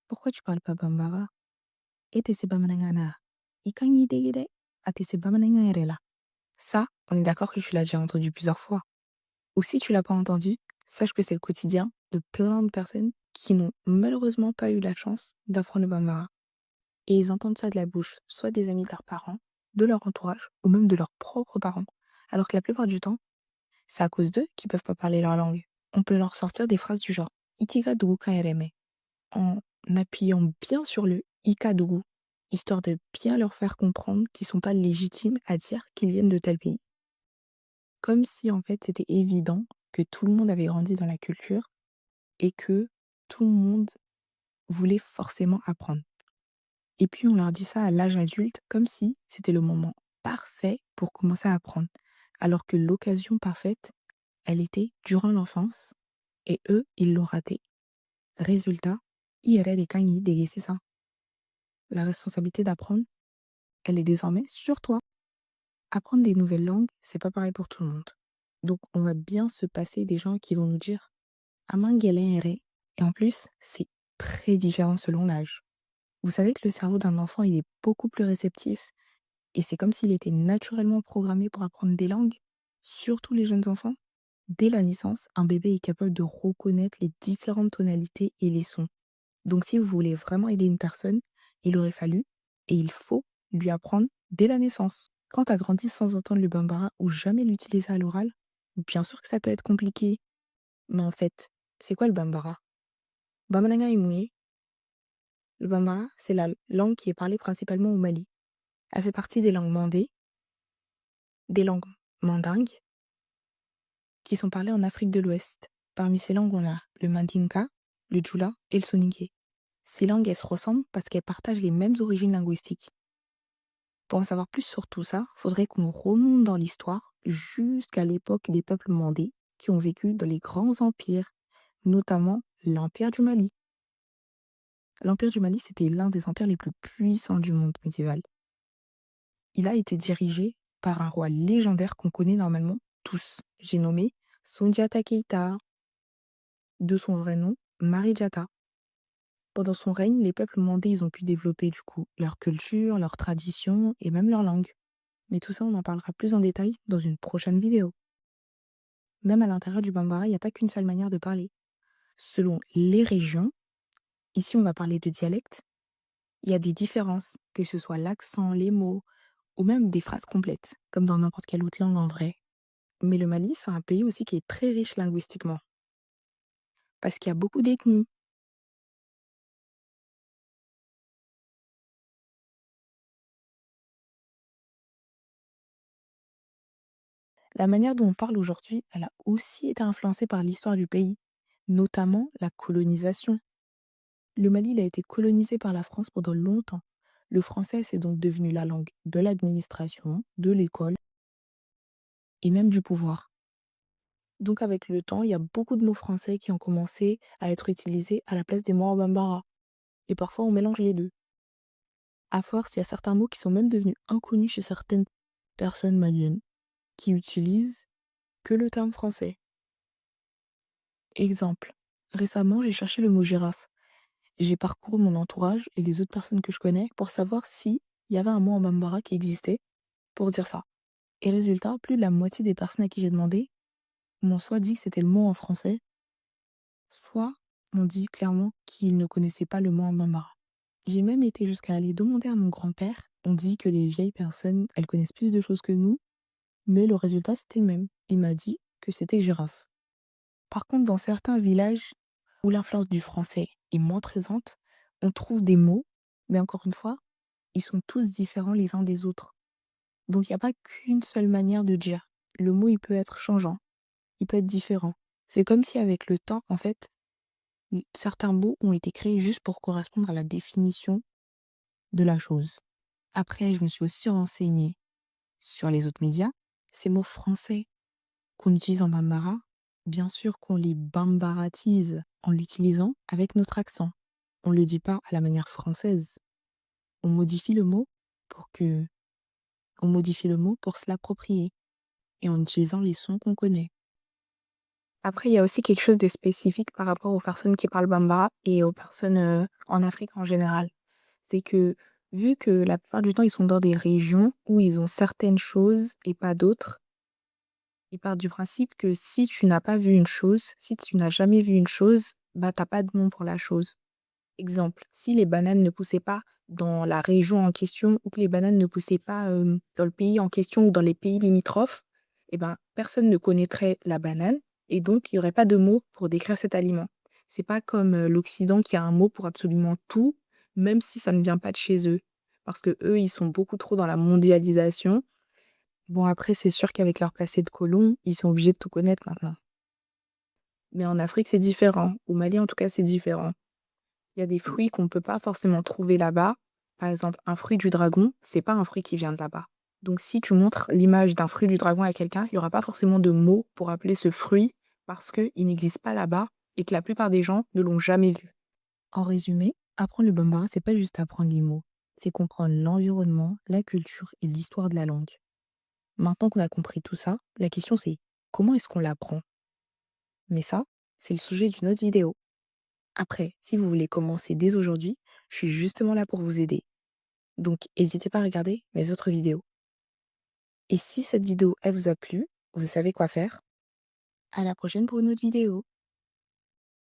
Pourquoi tu parles pas bambara? Et t'es bamanangana. Ikangi degede. Ah, t'es bamanangana. Ça, on est d'accord que tu l'as déjà entendu plusieurs fois. Ou si tu l'as pas entendu, sache que c'est le quotidien de plein de personnes qui n'ont malheureusement pas eu la chance d'apprendre le bambara. Et ils entendent ça de la bouche, soit des amis de leurs parents, de leur entourage, ou même de leurs propres parents. Alors que la plupart du temps, c'est à cause d'eux qu'ils peuvent pas parler leur langue. On peut leur sortir des phrases du genre Ikiga dugu kaereme en appuyant bien sur le ikadugu, histoire de bien leur faire comprendre qu'ils sont pas légitimes à dire qu'ils viennent de tel pays. Comme si en fait c'était évident que tout le monde avait grandi dans la culture et que tout le monde voulait forcément apprendre. Et puis on leur dit ça à l'âge adulte comme si c'était le moment parfait pour commencer à apprendre. Alors que l'occasion parfaite, elle était durant l'enfance et eux, ils l'ont raté. Résultat, IRL et Kanye délaissaient ça. La responsabilité d'apprendre, elle est désormais sur toi. Apprendre des nouvelles langues, c'est pas pareil pour tout le monde. Donc on va bien se passer des gens qui vont nous dire Amangelere. Et en plus, c'est très différent selon l'âge. Vous savez que le cerveau d'un enfant, il est beaucoup plus réceptif et c'est comme s'il était naturellement programmé pour apprendre des langues, surtout les jeunes enfants. Dès la naissance, un bébé est capable de reconnaître les différentes tonalités et les sons. Donc si vous voulez vraiment aider une personne, il aurait fallu et il faut lui apprendre dès la naissance. Quand tu as grandi sans entendre le bambara ou jamais l'utiliser à l'oral, bien sûr que ça peut être compliqué. Mais en fait, c'est quoi le bambara? Bamananga Imoué, le bambara, c'est la langue qui est parlée principalement au Mali. Elle fait partie des langues mandées, des langues mandingues, qui sont parlées en Afrique de l'Ouest. Parmi ces langues, on a le mandinka, le djoula et le soninké. Ces langues, elles se ressemblent parce qu'elles partagent les mêmes origines linguistiques. Pour en savoir plus sur tout ça, faudrait qu'on remonte dans l'histoire jusqu'à l'époque des peuples mandés qui ont vécu dans les grands empires, notamment l'Empire du Mali. L'Empire du Mali, c'était l'un des empires les plus puissants du monde médiéval. Il a été dirigé par un roi légendaire qu'on connaît normalement tous. J'ai nommé Sundiata Keita, de son vrai nom, Marijata. Pendant son règne, les peuples mandés, ils ont pu développer du coup leur culture, leurs traditions et même leur langue. Mais tout ça, on en parlera plus en détail dans une prochaine vidéo. Même à l'intérieur du Bambara, il n'y a pas qu'une seule manière de parler. Selon les régions, ici on va parler de dialecte, il y a des différences, que ce soit l'accent, les mots, ou même des phrases complètes, comme dans n'importe quelle autre langue en vrai. Mais le Mali, c'est un pays aussi qui est très riche linguistiquement, parce qu'il y a beaucoup d'ethnies. La manière dont on parle aujourd'hui, elle a aussi été influencée par l'histoire du pays, notamment la colonisation. Le Mali, il a été colonisé par la France pendant longtemps. Le français, c'est donc devenu la langue de l'administration, de l'école et même du pouvoir. Donc avec le temps, il y a beaucoup de mots français qui ont commencé à être utilisés à la place des mots en bambara. Et parfois, on mélange les deux. À force, il y a certains mots qui sont même devenus inconnus chez certaines personnes maliennes qui utilisent que le terme français. Exemple. Récemment, j'ai cherché le mot girafe. J'ai parcouru mon entourage et les autres personnes que je connais pour savoir si il y avait un mot en bambara qui existait pour dire ça. Et résultat, plus de la moitié des personnes à qui j'ai demandé m'ont soit dit que c'était le mot en français, soit m'ont dit clairement qu'ils ne connaissaient pas le mot en bambara. J'ai même été jusqu'à aller demander à mon grand-père. On dit que les vieilles personnes, elles connaissent plus de choses que nous, mais le résultat c'était le même. Il m'a dit que c'était girafe. Par contre, dans certains villages où l'influence du français est moins présente, on trouve des mots, mais encore une fois, ils sont tous différents les uns des autres. Donc il n'y a pas qu'une seule manière de dire. Le mot, il peut être changeant, il peut être différent. C'est comme si avec le temps, en fait, certains mots ont été créés juste pour correspondre à la définition de la chose. Après, je me suis aussi renseignée sur les autres médias. Ces mots français qu'on utilise en bambara, bien sûr qu'on les bambaratise en l'utilisant avec notre accent. On ne le dit pas à la manière française. On modifie le mot pour que on modifie le mot pour se l'approprier et en utilisant les sons qu'on connaît. Après, il y a aussi quelque chose de spécifique par rapport aux personnes qui parlent bambara et aux personnes en Afrique en général. C'est que vu que la plupart du temps, ils sont dans des régions où ils ont certaines choses et pas d'autres, ils partent du principe que si tu n'as pas vu une chose, si tu n'as jamais vu une chose, bah t'as pas de nom pour la chose. Exemple, si les bananes ne poussaient pas dans la région en question ou que les bananes ne poussaient pas dans le pays en question ou dans les pays limitrophes, eh ben, personne ne connaîtrait la banane et donc il n'y aurait pas de mot pour décrire cet aliment. C'est pas comme l'Occident qui a un mot pour absolument tout, même si ça ne vient pas de chez eux. Parce que eux, ils sont beaucoup trop dans la mondialisation. Bon, après, c'est sûr qu'avec leur passé de colons, ils sont obligés de tout connaître maintenant. Mais en Afrique, c'est différent. Au Mali, en tout cas, c'est différent. Il y a des fruits qu'on ne peut pas forcément trouver là-bas. Par exemple, un fruit du dragon, c'est pas un fruit qui vient de là-bas. Donc, si tu montres l'image d'un fruit du dragon à quelqu'un, il n'y aura pas forcément de mots pour appeler ce fruit parce qu'il n'existe pas là-bas et que la plupart des gens ne l'ont jamais vu. En résumé, apprendre le bambara, c'est pas juste apprendre les mots, c'est comprendre l'environnement, la culture et l'histoire de la langue. Maintenant qu'on a compris tout ça, la question c'est comment est-ce qu'on l'apprend? Mais ça, c'est le sujet d'une autre vidéo. Après, si vous voulez commencer dès aujourd'hui, je suis justement là pour vous aider. Donc, n'hésitez pas à regarder mes autres vidéos. Et si cette vidéo, elle vous a plu, vous savez quoi faire. À la prochaine pour une autre vidéo.